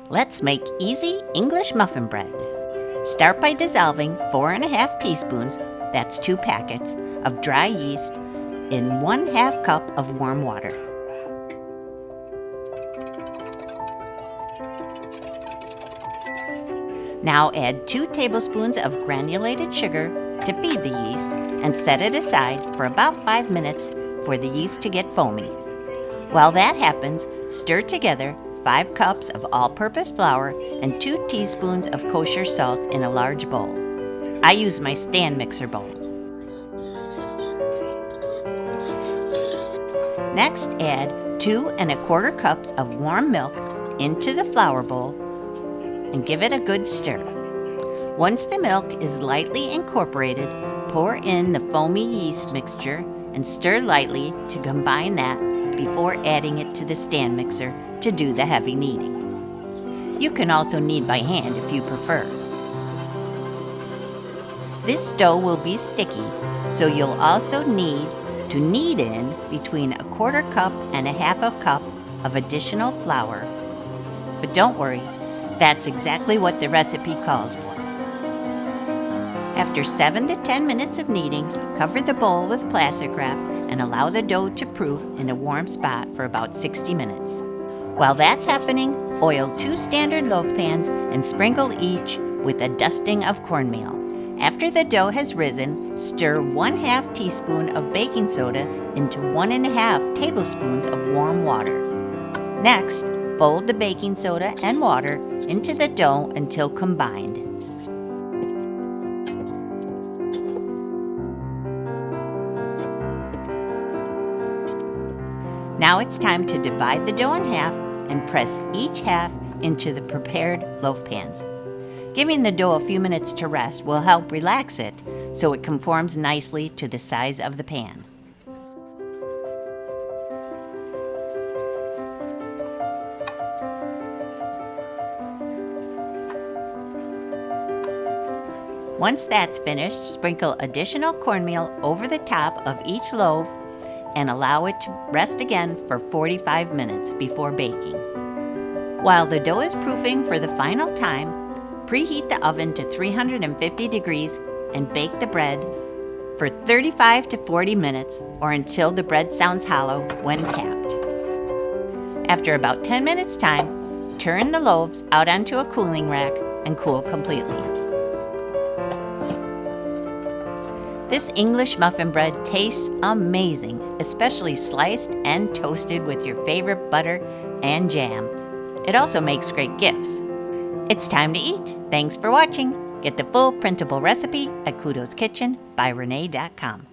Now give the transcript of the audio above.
Let's make easy English muffin bread. Start by dissolving 4½ teaspoons, that's 2 packets, of dry yeast in 1/2 cup of warm water. Now add 2 tablespoons of granulated sugar to feed the yeast and set it aside for about 5 minutes for the yeast to get foamy. While that happens, stir together 5 cups of all-purpose flour and 2 teaspoons of kosher salt in a large bowl. I use my stand mixer bowl. Next, add 2¼ cups of warm milk into the flour bowl and give it a good stir. Once the milk is lightly incorporated, pour in the foamy yeast mixture and stir lightly to combine that before adding it to the stand mixer to do the heavy kneading. You can also knead by hand if you prefer. This dough will be sticky, so you'll also need to knead in between 1/4 cup and 1/2 cup of additional flour. But don't worry, that's exactly what the recipe calls for. After 7 to 10 minutes of kneading, cover the bowl with plastic wrap and allow the dough to proof in a warm spot for about 60 minutes. While that's happening, oil 2 standard loaf pans and sprinkle each with a dusting of cornmeal. After the dough has risen, stir 1/2 teaspoon of baking soda into 1½ tablespoons of warm water. Next, fold the baking soda and water into the dough until combined. Now it's time to divide the dough in half and press each half into the prepared loaf pans. Giving the dough a few minutes to rest will help relax it so it conforms nicely to the size of the pan. Once that's finished, sprinkle additional cornmeal over the top of each loaf and allow it to rest again for 45 minutes before baking. While the dough is proofing for the final time, preheat the oven to 350 degrees and bake the bread for 35 to 40 minutes or until the bread sounds hollow when tapped. After about 10 minutes time, turn the loaves out onto a cooling rack and cool completely. This English muffin bread tastes amazing, especially sliced and toasted with your favorite butter and jam. It also makes great gifts. It's time to eat. Thanks for watching. Get the full printable recipe at KudosKitchen by Renee.com.